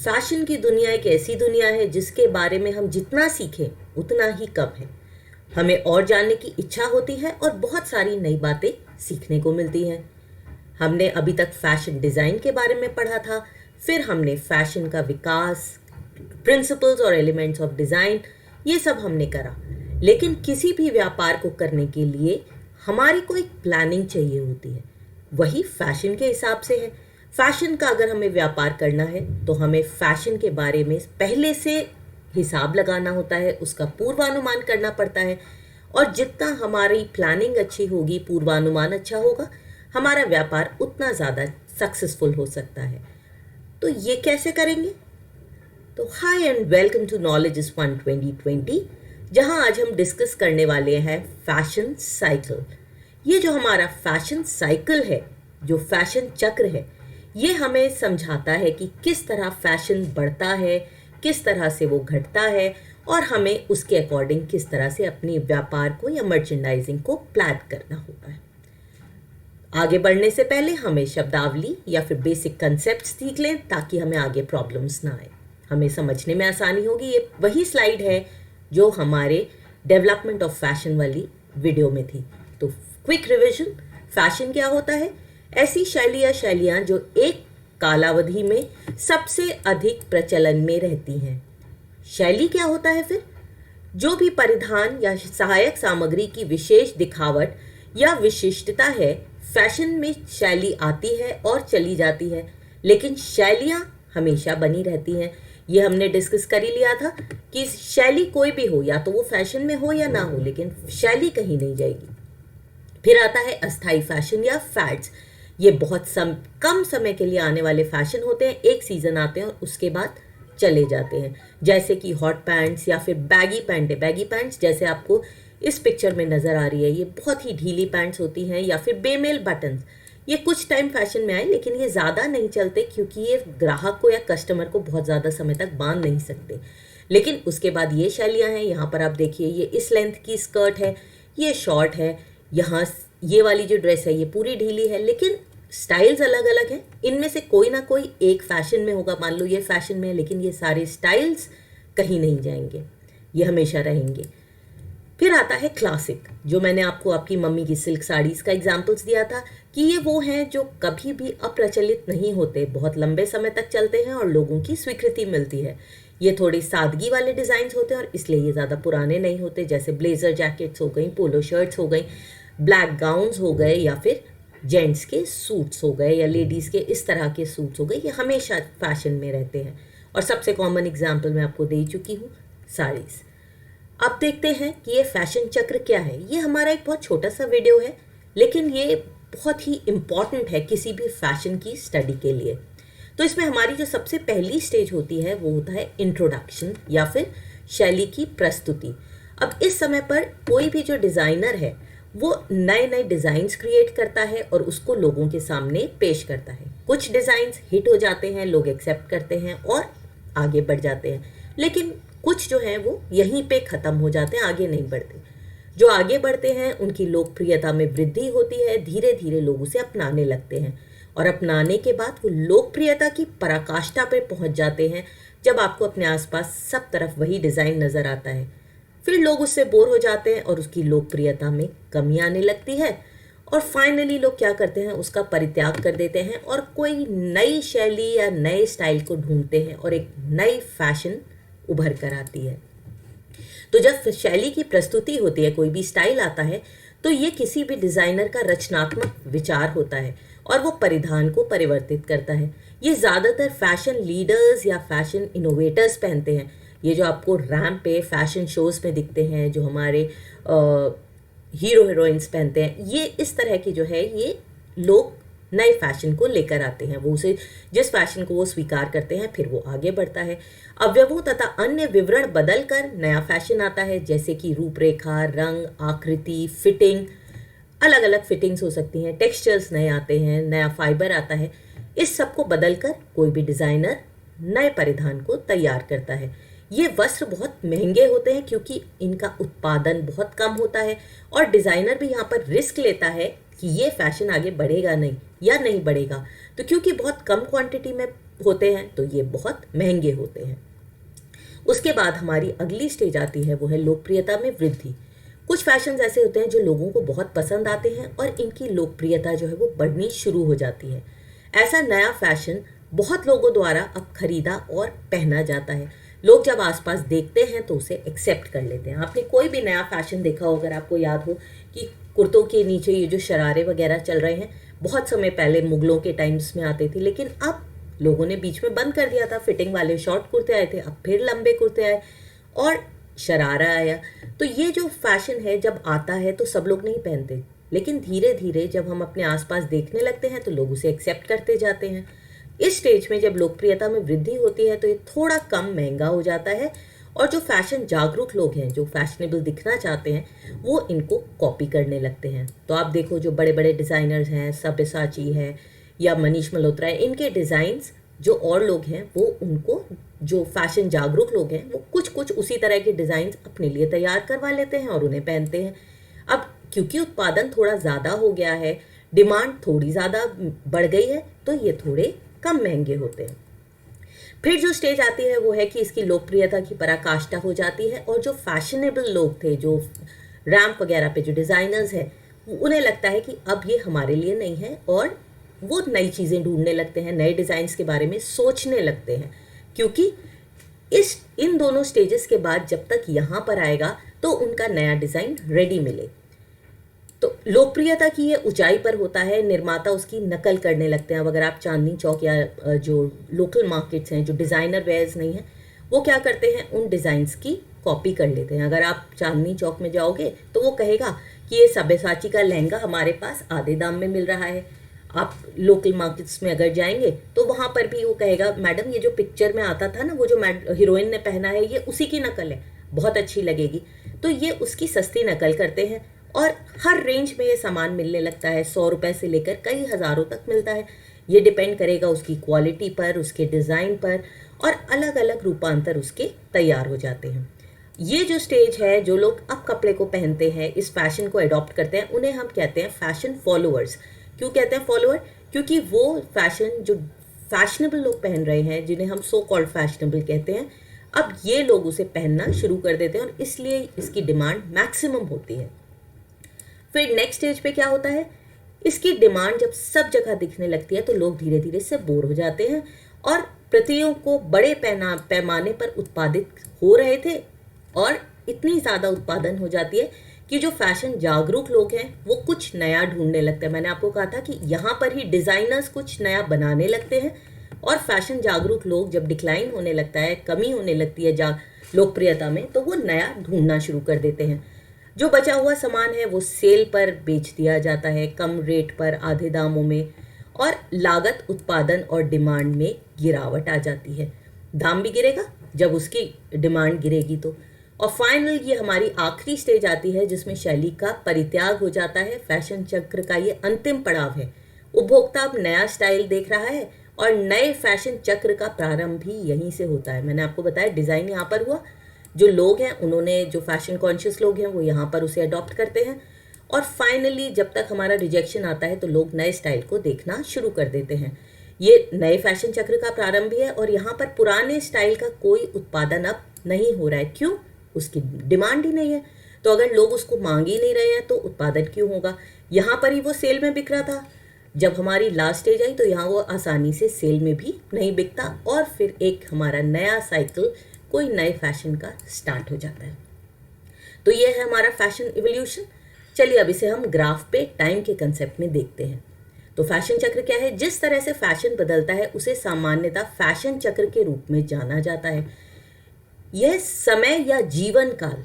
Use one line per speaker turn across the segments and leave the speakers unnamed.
Fashion की दुनिया एक ऐसी दुनिया है जिसके बारे में हम जितना सीखें उतना ही कम है। हमें और जानने की इच्छा होती है और बहुत सारी नई बातें सीखने को मिलती हैं। हमने अभी तक फैशन डिज़ाइन के बारे में पढ़ा था, फिर हमने फैशन का विकास, प्रिंसिपल्स और एलिमेंट्स ऑफ डिज़ाइन, ये सब हमने करा। लेकिन किसी भी व्यापार को करने के लिए हमारी को एक प्लानिंग चाहिए होती है। वही फैशन के हिसाब से है। फैशन का अगर हमें व्यापार करना है तो हमें फैशन के बारे में पहले से हिसाब लगाना होता है, उसका पूर्वानुमान करना पड़ता है। और जितना हमारी प्लानिंग अच्छी होगी, पूर्वानुमान अच्छा होगा, हमारा व्यापार उतना ज़्यादा सक्सेसफुल हो सकता है। तो ये कैसे करेंगे? तो hi and welcome to knowledge is fun 2020, जहां आज हम डिस्कस करने वाले हैं फैशन साइकिल। ये जो हमारा फैशन साइकिल है, जो फैशन चक्र है, ये हमें समझाता है कि किस तरह फैशन बढ़ता है, किस तरह से वो घटता है और हमें उसके अकॉर्डिंग किस तरह से अपने व्यापार को या मर्चेंडाइजिंग को प्लान करना होता है। आगे बढ़ने से पहले हमें शब्दावली या फिर बेसिक कंसेप्ट सीख लें ताकि हमें आगे प्रॉब्लम्स ना आए, हमें समझने में आसानी होगी। ये वही स्लाइड है जो हमारे डेवलपमेंट ऑफ फैशन वाली वीडियो में थी। तो क्विक रिवीजन, फैशन क्या होता है? ऐसी शैलियाँ जो एक कालावधि में सबसे अधिक प्रचलन में रहती हैं। शैली क्या होता है फिर? जो भी परिधान या सहायक सामग्री की विशेष दिखावट या विशिष्टता है, फैशन में शैली आती है और चली जाती है, लेकिन शैलियाँ हमेशा बनी रहती हैं। ये हमने डिस्कस कर ही लिया था कि शैली कोई भी हो, या तो वो फैशन में हो या ना हो, लेकिन शैली कहीं नहीं जाएगी। फिर आता है अस्थाई फैशन या फैड्स। ये बहुत कम समय के लिए आने वाले फैशन होते हैं, एक सीज़न आते हैं और उसके बाद चले जाते हैं। जैसे कि हॉट पैंट्स या फिर बैगी पैंटें। बैगी पैंट्स जैसे आपको इस पिक्चर में नज़र आ रही है, ये बहुत ही ढीली पैंट्स होती हैं। या फिर बेमेल बटन्स, ये कुछ टाइम फैशन में आए, लेकिन ये ज़्यादा नहीं चलते क्योंकि ये ग्राहक को या कस्टमर को बहुत ज़्यादा समय तक बांध नहीं सकते। लेकिन उसके बाद ये शैलियाँ हैं। यहाँ पर आप देखिए, ये इस लेंथ की स्कर्ट है, ये शॉर्ट है। यहाँ ये वाली जो ड्रेस है ये पूरी ढीली है, लेकिन स्टाइल्स अलग अलग हैं। इनमें से कोई ना कोई एक फैशन में होगा। मान लो ये फैशन में है, लेकिन ये सारे स्टाइल्स कहीं नहीं जाएंगे, ये हमेशा रहेंगे। फिर आता है क्लासिक, जो मैंने आपको आपकी मम्मी की सिल्क साड़ीज़ का एग्जाम्पल्स दिया था कि ये वो हैं जो कभी भी अप्रचलित नहीं होते, बहुत लंबे समय तक चलते हैं और लोगों की स्वीकृति मिलती है। ये थोड़ी सादगी वाले डिज़ाइंस होते हैं और इसलिए ये ज़्यादा पुराने नहीं होते। जैसे ब्लेज़र जैकेट्स हो गई, पोलो शर्ट्स हो गई, ब्लैक गाउन्स हो गए, या फिर जेंट्स के सूट्स हो गए, या लेडीज़ के इस तरह के सूट्स हो गए। ये हमेशा फैशन में रहते हैं। और सबसे कॉमन एग्जाम्पल मैं आपको दे चुकी हूँ, साड़ीज़। अब देखते हैं कि ये फैशन चक्र क्या है। ये हमारा एक बहुत छोटा सा वीडियो है, लेकिन ये बहुत ही इम्पॉर्टेंट है किसी भी फैशन की स्टडी के लिए। तो इसमें हमारी जो सबसे पहली स्टेज होती है वो होता है इंट्रोडक्शन या फिर शैली की प्रस्तुति। अब इस समय पर कोई भी जो डिज़ाइनर है वो नए नए डिज़ाइंस क्रिएट करता है और उसको लोगों के सामने पेश करता है। कुछ डिज़ाइंस हिट हो जाते हैं, लोग एक्सेप्ट करते हैं और आगे बढ़ जाते हैं, लेकिन कुछ जो हैं वो यहीं पे ख़त्म हो जाते हैं, आगे नहीं बढ़ते। जो आगे बढ़ते हैं उनकी लोकप्रियता में वृद्धि होती है, धीरे धीरे लोग उसे अपनाने लगते हैं और अपनाने के बाद वो लोकप्रियता की पराकाष्ठा पे पहुंच जाते हैं जब आपको अपने आसपास सब तरफ वही डिज़ाइन नज़र आता है। फिर लोग उससे बोर हो जाते हैं और उसकी लोकप्रियता में कमी आने लगती है और फाइनली लोग क्या करते हैं, उसका परित्याग कर देते हैं और कोई नई शैली या नए स्टाइल को ढूंढते हैं और एक नई फैशन उभर कर आती है। तो जब शैली की प्रस्तुति होती है, कोई भी स्टाइल आता है, तो ये किसी भी डिज़ाइनर का रचनात्मक विचार होता है और वो परिधान को परिवर्तित करता है। ये ज़्यादातर फैशन लीडर्स या फैशन इनोवेटर्स पहनते हैं। ये जो आपको रैंप पे फैशन शोज़ में दिखते हैं, जो हमारे हीरो हीरोइंस पहनते हैं, ये इस तरह की जो है, ये लोग नए फैशन को लेकर आते हैं। वो उसे, जिस फैशन को वो स्वीकार करते हैं, फिर वो आगे बढ़ता है। अवयवों तथा अन्य विवरण बदल कर नया फैशन आता है, जैसे कि रूपरेखा, रंग, आकृति, फिटिंग, अलग अलग फिटिंग्स हो सकती हैं, टेक्सचर्स नए आते हैं, नया फाइबर आता है। इस सब को बदल कर कोई भी डिज़ाइनर नए परिधान को तैयार करता है। ये वस्त्र बहुत महंगे होते हैं क्योंकि इनका उत्पादन बहुत कम होता है और डिज़ाइनर भी यहाँ पर रिस्क लेता है कि ये फैशन आगे बढ़ेगा नहीं या नहीं बढ़ेगा। तो क्योंकि बहुत कम क्वांटिटी में होते हैं तो ये बहुत महंगे होते हैं। उसके बाद हमारी अगली स्टेज आती है, वो है लोकप्रियता में वृद्धि। कुछ फैशंस ऐसे होते हैं जो लोगों को बहुत पसंद आते हैं और इनकी लोकप्रियता जो है वो बढ़नी शुरू हो जाती है। ऐसा नया फैशन बहुत लोगों द्वारा अब खरीदा और पहना जाता है। लोग जब आसपास देखते हैं तो उसे एक्सेप्ट कर लेते हैं। आपने कोई भी नया फैशन देखा हो, अगर आपको याद हो कि कुर्तों के नीचे ये जो शरारे वगैरह चल रहे हैं, बहुत समय पहले मुगलों के टाइम्स में आते थे, लेकिन अब लोगों ने बीच में बंद कर दिया था। फिटिंग वाले शॉर्ट कुर्ते आए थे, अब फिर लंबे कुर्ते आए और शरारा आया। तो ये जो फैशन है जब आता है तो सब लोग नहीं पहनते, लेकिन धीरे धीरे जब हम अपने आसपास देखने लगते हैं तो लोग उसे एक्सेप्ट करते जाते हैं। इस स्टेज में जब लोकप्रियता में वृद्धि होती है तो ये थोड़ा कम महंगा हो जाता है और जो फैशन जागरूक लोग हैं, जो फैशनेबल दिखना चाहते हैं, वो इनको कॉपी करने लगते हैं। तो आप देखो जो बड़े बड़े डिज़ाइनर्स हैं, सब्यसाची है या मनीष मल्होत्रा है, इनके डिज़ाइंस जो और लोग हैं वो उनको, जो फैशन जागरूक लोग हैं, वो कुछ कुछ उसी तरह के डिज़ाइंस अपने लिए तैयार करवा लेते हैं और उन्हें पहनते हैं। अब क्योंकि उत्पादन थोड़ा ज़्यादा हो गया है, डिमांड थोड़ी ज़्यादा बढ़ गई है, तो ये थोड़े कम महंगे होते हैं। फिर जो स्टेज आती है वो है कि इसकी लोकप्रियता की पराकाष्ठा हो जाती है और जो फैशनेबल लोग थे, जो रैंप वगैरह पे जो डिज़ाइनर्स हैं, उन्हें लगता है कि अब ये हमारे लिए नहीं है और वो नई चीज़ें ढूंढने लगते हैं, नए डिज़ाइंस के बारे में सोचने लगते हैं। क्योंकि इन दोनों स्टेजेस के बाद जब तक यहाँ पर आएगा तो उनका नया डिज़ाइन रेडी मिले। तो लोकप्रियता की ये ऊंचाई पर होता है, निर्माता उसकी नकल करने लगते हैं। अब अगर आप चांदनी चौक या जो लोकल मार्केट्स हैं, जो डिज़ाइनर वेयर्स नहीं हैं, वो क्या करते हैं, उन डिज़ाइंस की कॉपी कर लेते हैं। अगर आप चांदनी चौक में जाओगे तो वो कहेगा कि ये सब्यसाची का लहंगा हमारे पास आधे दाम में मिल रहा है। आप लोकल मार्केट्स में अगर जाएंगे तो वहाँ पर भी वो कहेगा, मैडम ये जो पिक्चर में आता था ना, वो जो हीरोइन ने पहना है, ये उसी की नकल है, बहुत अच्छी लगेगी। तो ये उसकी सस्ती नकल करते हैं और हर रेंज में ये सामान मिलने लगता है। 100 रुपये से लेकर कई हज़ारों तक मिलता है। ये डिपेंड करेगा उसकी क्वालिटी पर, उसके डिज़ाइन पर, और अलग अलग रूपांतर उसके तैयार हो जाते हैं। ये जो स्टेज है, जो लोग अब कपड़े को पहनते हैं, इस फैशन को अडॉप्ट करते हैं, उन्हें हम कहते हैं फैशन फॉलोअर्स। क्यों कहते हैं फॉलोअर? क्योंकि वो फैशन जो फैशनेबल लोग पहन रहे हैं, जिन्हें हम सो कॉल्ड फैशनेबल कहते हैं, अब ये लोग उसे पहनना शुरू कर देते हैं और इसलिए इसकी डिमांड मैक्सिमम होती है। फिर नेक्स्ट स्टेज पे क्या होता है, इसकी डिमांड जब सब जगह दिखने लगती है तो लोग धीरे धीरे से बोर हो जाते हैं और प्रतियों को बड़े पैमाने पर उत्पादित हो रहे थे और इतनी ज़्यादा उत्पादन हो जाती है कि जो फैशन जागरूक लोग हैं वो कुछ नया ढूंढने लगते हैं। मैंने आपको कहा था कि यहाँ पर ही डिज़ाइनर्स कुछ नया बनाने लगते हैं और फैशन जागरूक लोग जब डिक्लाइन होने लगता है, कमी होने लगती है लोकप्रियता में, तो वो नया ढूंढना शुरू कर देते हैं। जो बचा हुआ सामान है वो सेल पर बेच दिया जाता है, कम रेट पर, आधे दामों में, और लागत, उत्पादन और डिमांड में गिरावट आ जाती है। दाम भी गिरेगा जब उसकी डिमांड गिरेगी तो। और फाइनल ये हमारी आखिरी स्टेज आती है जिसमें शैली का परित्याग हो जाता है। फैशन चक्र का ये अंतिम पड़ाव है। उपभोक्ता अब नया स्टाइल देख रहा है और नए फैशन चक्र का प्रारंभ भी यहीं से होता है। मैंने आपको बताया डिज़ाइन यहाँ पर हुआ, जो लोग हैं उन्होंने, जो फैशन कॉन्शियस लोग हैं वो यहाँ पर उसे अडॉप्ट करते हैं, और फाइनली जब तक हमारा रिजेक्शन आता है तो लोग नए स्टाइल को देखना शुरू कर देते हैं। ये नए फैशन चक्र का प्रारंभ भी है और यहाँ पर पुराने स्टाइल का कोई उत्पादन अब नहीं हो रहा है। क्यों? उसकी डिमांड ही नहीं है। तो अगर लोग उसको मांग ही नहीं रहे हैं तो उत्पादन क्यों होगा? यहाँ पर ही वो सेल में बिक रहा था, जब हमारी लास्ट स्टेज आई तो यहाँ वो आसानी से सेल में भी नहीं बिकता और फिर एक हमारा नया साइकिल कोई नए फैशन का स्टार्ट हो जाता है। तो ये है हमारा फैशन इवोल्यूशन। चलिए अब इसे हम ग्राफ पे टाइम के कंसेप्ट में देखते हैं। तो फैशन चक्र क्या है? जिस तरह से फैशन बदलता है उसे सामान्यतः फैशन चक्र के रूप में जाना जाता है। यह समय या जीवन काल,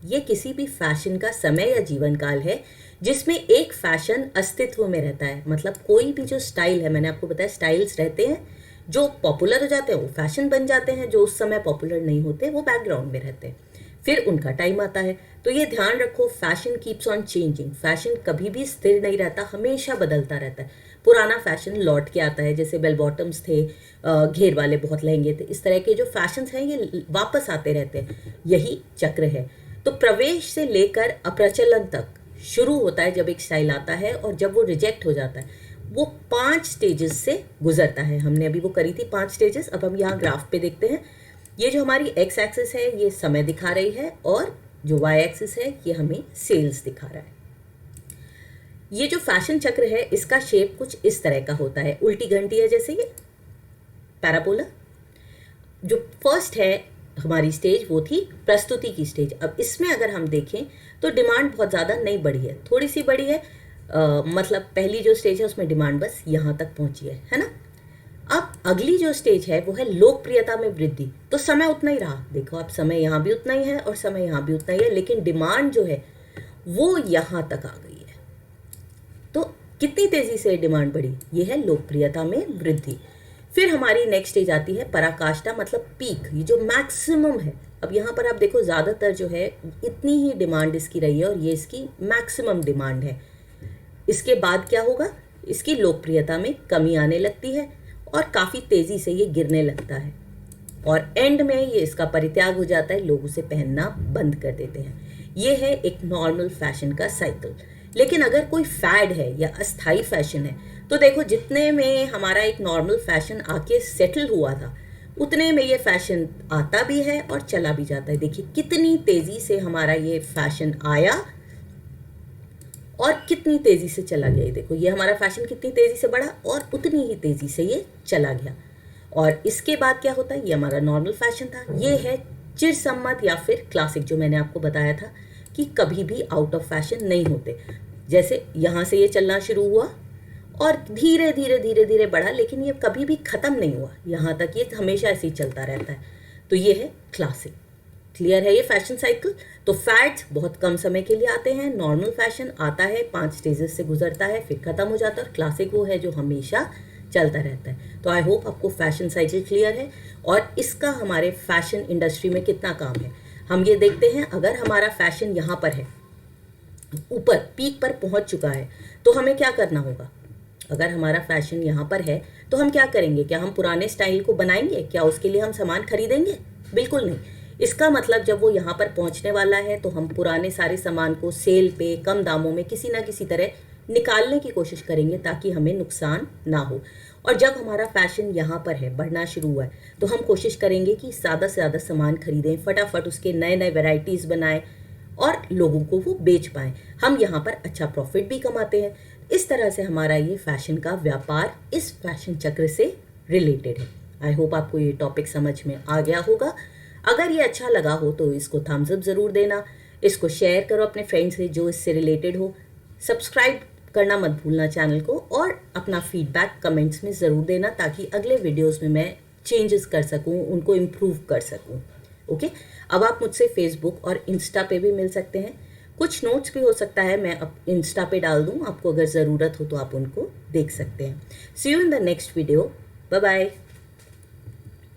ये किसी भी फैशन का समय या जीवन काल है जिसमें एक फैशन अस्तित्व में रहता है। मतलब कोई भी जो स्टाइल है, मैंने आपको बताया स्टाइल्स रहते हैं, जो पॉपुलर हो जाते हैं वो फैशन बन जाते हैं, जो उस समय पॉपुलर नहीं होते वो बैकग्राउंड में रहते हैं, फिर उनका टाइम आता है। तो ये ध्यान रखो, fashion keeps on changing. Fashion कभी भी स्थिर नहीं रहता, हमेशा बदलता रहता है। पुराना फैशन लौट के आता है, जैसे बेल बॉटम्स थे, घेर वाले बहुत लहंगे थे, इस तरह के जो फैशंस हैं ये वापस आते रहते हैं। यही चक्र है। तो प्रवेश से लेकर अप्रचलन तक शुरू होता है जब एक स्टाइल आता है, और जब वो रिजेक्ट हो जाता है वो 5 स्टेजेस से गुजरता है। हमने अभी वो करी थी 5 स्टेजेस। अब हम यहाँ ग्राफ पे देखते हैं। ये जो हमारी एक्स एक्सिस है ये समय दिखा रही है और जो वाई एक्सिस है ये हमें सेल्स दिखा रहा है। ये जो फैशन चक्र है इसका शेप कुछ इस तरह का होता है, उल्टी घंटी है जैसे ये पैराबोला। जो फर्स्ट है हमारी स्टेज वो थी प्रस्तुति की स्टेज। अब इसमें अगर हम देखें तो डिमांड बहुत ज़्यादा नहीं बढ़ी है, थोड़ी सी बढ़ी है। मतलब पहली जो स्टेज है उसमें डिमांड बस यहाँ तक पहुँची है ना। अब अगली जो स्टेज है वो है लोकप्रियता में वृद्धि। तो समय उतना ही रहा, देखो अब समय यहाँ भी उतना ही है और समय यहाँ भी उतना ही है, लेकिन डिमांड जो है वो यहाँ तक आ गई है। तो कितनी तेजी से डिमांड बढ़ी, ये है लोकप्रियता में वृद्धि। फिर हमारी नेक्स्ट स्टेज आती है पराकाष्ठा, मतलब पीक, ये जो मैक्सिमम है। अब यहाँ पर आप देखो ज़्यादातर जो है इतनी ही डिमांड इसकी रही है और ये इसकी मैक्सिमम डिमांड है। इसके बाद क्या होगा, इसकी लोकप्रियता में कमी आने लगती है और काफ़ी तेज़ी से ये गिरने लगता है और एंड में ये इसका परित्याग हो जाता है, लोग उसे पहनना बंद कर देते हैं। ये है एक नॉर्मल फैशन का साइकिल। लेकिन अगर कोई फैड है या अस्थाई फैशन है तो देखो जितने में हमारा एक नॉर्मल फैशन आके सेटल हुआ था उतने में ये फैशन आता भी है और चला भी जाता है। देखिए कितनी तेज़ी से हमारा ये फैशन आया और कितनी तेज़ी से चला गया। देखो ये हमारा फैशन कितनी तेज़ी से बढ़ा और उतनी ही तेज़ी से ये चला गया। और इसके बाद क्या होता है, ये हमारा नॉर्मल फैशन था। ये है चिरसम्मत या फिर क्लासिक, जो मैंने आपको बताया था कि कभी भी आउट ऑफ फैशन नहीं होते। जैसे यहाँ से ये चलना शुरू हुआ और धीरे धीरे धीरे धीरे बढ़ा, लेकिन ये कभी भी ख़त्म नहीं हुआ, यहाँ तक ये हमेशा ऐसे ही चलता रहता है। तो ये है क्लासिक। क्लियर है ये फैशन साइकिल। तो फैड्स बहुत कम समय के लिए आते हैं, नॉर्मल फैशन आता है 5 स्टेजेस से गुजरता है फिर ख़त्म हो जाता है, और क्लासिक वो है जो हमेशा चलता रहता है। तो आई होप आपको फैशन साइकिल क्लियर है और इसका हमारे फैशन इंडस्ट्री में कितना काम है। हम ये देखते हैं, अगर हमारा फैशन यहाँ पर है, ऊपर पीक पर पहुँच चुका है, तो हमें क्या करना होगा। अगर हमारा फैशन यहाँ पर है तो हम क्या करेंगे, क्या हम पुराने स्टाइल को बनाएंगे, क्या उसके लिए हम सामान खरीदेंगे? बिल्कुल नहीं। इसका मतलब जब वो यहाँ पर पहुँचने वाला है तो हम पुराने सारे सामान को सेल पे कम दामों में किसी ना किसी तरह निकालने की कोशिश करेंगे ताकि हमें नुकसान ना हो। और जब हमारा फैशन यहाँ पर है, बढ़ना शुरू हुआ है, तो हम कोशिश करेंगे कि ज़्यादा से ज़्यादा सामान खरीदें, फटाफट उसके नए नए वेराइटीज़ बनाएं और लोगों को वो बेच पाएँ। हम यहाँ पर अच्छा प्रॉफिट भी कमाते हैं। इस तरह से हमारा ये फैशन का व्यापार इस फैशन चक्र से रिलेटेड है। आई होप आपको ये टॉपिक समझ में आ गया होगा। अगर ये अच्छा लगा हो तो इसको थम्स अप ज़रूर देना, इसको शेयर करो अपने फ्रेंड्स से जो इससे रिलेटेड हो, सब्सक्राइब करना मत भूलना चैनल को, और अपना फीडबैक कमेंट्स में ज़रूर देना ताकि अगले वीडियोस में मैं चेंजेस कर सकूं, उनको इम्प्रूव कर सकूं। ओके, अब आप मुझसे फेसबुक और इंस्टा पे भी मिल सकते हैं। कुछ नोट्स भी हो सकता है मैं अब इंस्टा पे डाल दूं, आपको अगर ज़रूरत हो तो आप उनको देख सकते हैं। See you in the next video. Bye bye.